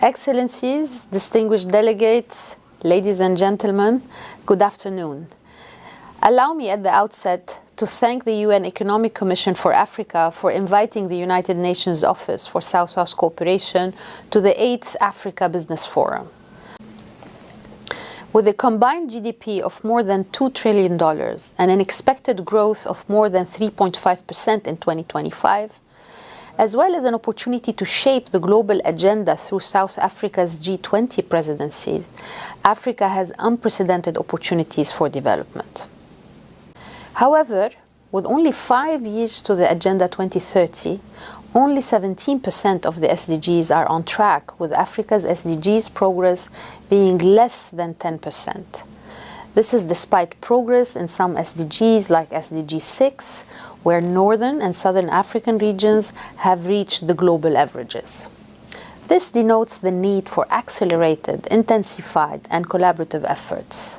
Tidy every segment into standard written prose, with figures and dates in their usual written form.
Excellencies, distinguished delegates, ladies and gentlemen, good afternoon. Allow me at the outset to thank the UN Economic Commission for Africa for inviting the United Nations Office for South-South Cooperation to the 8th Africa Business Forum. With a combined GDP of more than $2 trillion and an expected growth of more than 3.5% in 2025, as well as an opportunity to shape the global agenda through South Africa's G20 presidency, Africa has unprecedented opportunities for development. However, with only 5 years to the Agenda 2030, only 17% of the SDGs are on track, with Africa's SDGs progress being less than 10%. This is despite progress in some SDGs like SDG 6, where northern and southern African regions have reached the global averages. This denotes the need for accelerated, intensified, and collaborative efforts.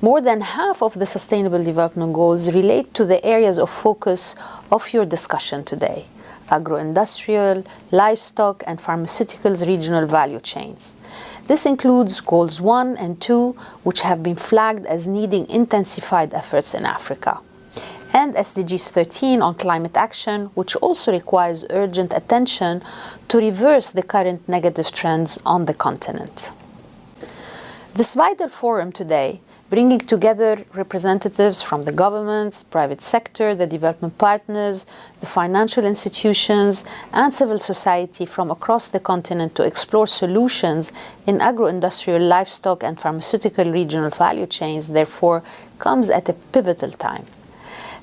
More than half of the Sustainable Development Goals relate to the areas of focus of your discussion today: agro-industrial, livestock, and pharmaceuticals regional value chains. This includes Goals 1 and 2, which have been flagged as needing intensified efforts in Africa, and SDGs 13 on climate action, which also requires urgent attention to reverse the current negative trends on the continent. This vital forum today, bringing together representatives from the governments, private sector, the development partners, the financial institutions, and civil society from across the continent to explore solutions in agro-industrial, livestock, and pharmaceutical regional value chains, therefore, comes at a pivotal time.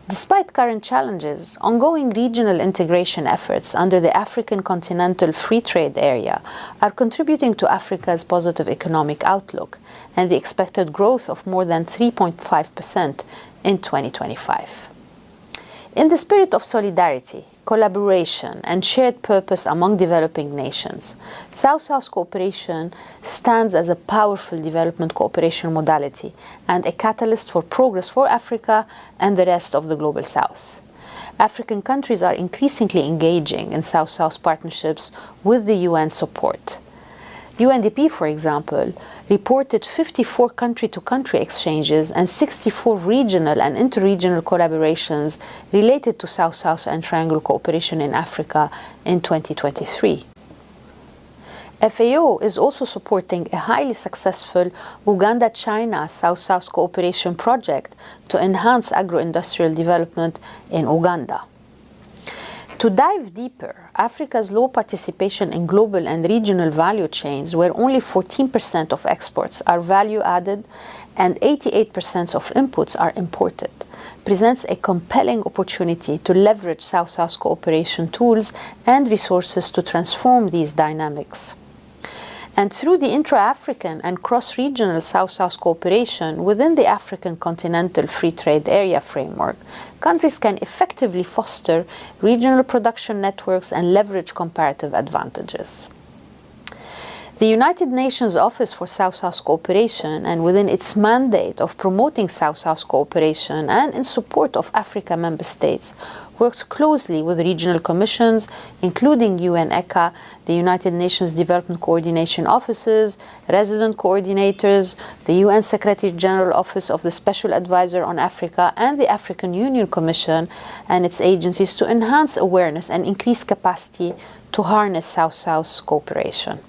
Despite current challenges, ongoing regional integration efforts under the African Continental Free Trade Area are contributing to Africa's positive economic outlook and the expected growth of more than 3.5% in 2025. In the spirit of solidarity, collaboration, and shared purpose among developing nations, South-South cooperation stands as a powerful development cooperation modality and a catalyst for progress for Africa and the rest of the Global South. African countries are increasingly engaging in South-South partnerships with the UN support. UNDP, for example, reported 54 country-to-country exchanges and 64 regional and interregional collaborations related to South-South and Triangle cooperation in Africa in 2023. FAO is also supporting a highly successful Uganda-China South-South cooperation project to enhance agro-industrial development in Uganda. To dive deeper, Africa's low participation in global and regional value chains, where only 14% of exports are value-added and 88% of inputs are imported, presents a compelling opportunity to leverage South-South cooperation tools and resources to transform these dynamics. And through the intra-African and cross-regional South-South cooperation within the African Continental Free Trade Area framework, countries can effectively foster regional production networks and leverage comparative advantages. The United Nations Office for South-South Cooperation, and within its mandate of promoting South-South cooperation and in support of Africa member states, works closely with regional commissions, including UNECA, the United Nations Development Coordination Offices, resident coordinators, the UN Secretary General Office of the Special Advisor on Africa, and the African Union Commission and its agencies to enhance awareness and increase capacity to harness South-South cooperation.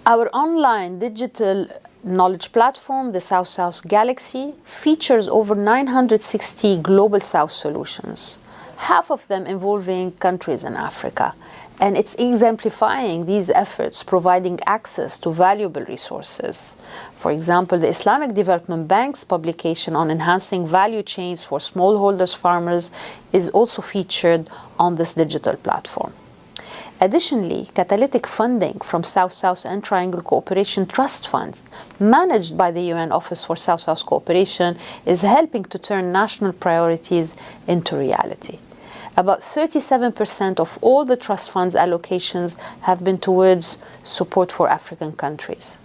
Our online digital knowledge platform, the South-South Galaxy, features over 960 Global South solutions, half of them involving countries in Africa, and it's exemplifying these efforts, providing access to valuable resources. For example, the Islamic Development Bank's publication on enhancing value chains for smallholders farmers is also featured on this digital platform. Additionally, catalytic funding from South-South and Triangle Cooperation Trust Funds, managed by the UN Office for South-South Cooperation, is helping to turn national priorities into reality. About 37% of all the trust funds allocations have been towards support for African countries.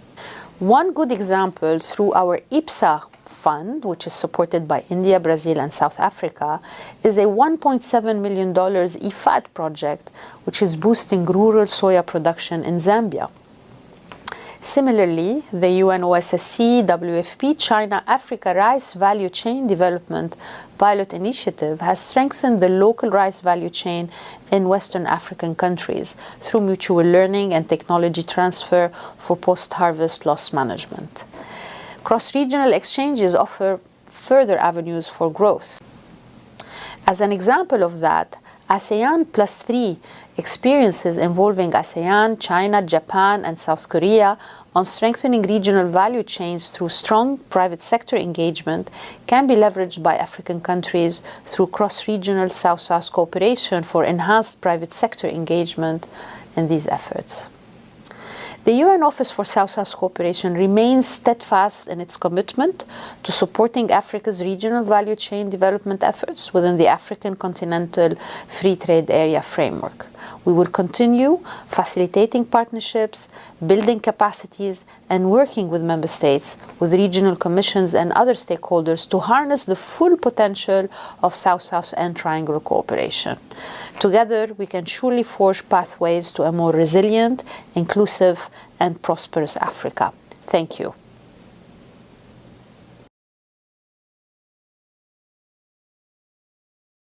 One good example through our IPSA Fund, which is supported by India, Brazil, and South Africa, is a $1.7 million IFAD project, which is boosting rural soya production in Zambia. Similarly, the UNOSSC WFP China-Africa Rice Value Chain Development Pilot Initiative has strengthened the local rice value chain in Western African countries through mutual learning and technology transfer for post-harvest loss management. Cross-regional exchanges offer further avenues for growth. As an example of that, ASEAN +3 experiences involving ASEAN, China, Japan, and South Korea on strengthening regional value chains through strong private sector engagement can be leveraged by African countries through cross-regional South-South cooperation for enhanced private sector engagement in these efforts. The UN Office for South-South Cooperation remains steadfast in its commitment to supporting Africa's regional value chain development efforts within the African Continental Free Trade Area framework. We will continue facilitating partnerships, building capacities, and working with member states, with regional commissions and other stakeholders to harness the full potential of South-South and Triangle cooperation. Together, we can surely forge pathways to a more resilient, inclusive, and prosperous Africa. Thank you.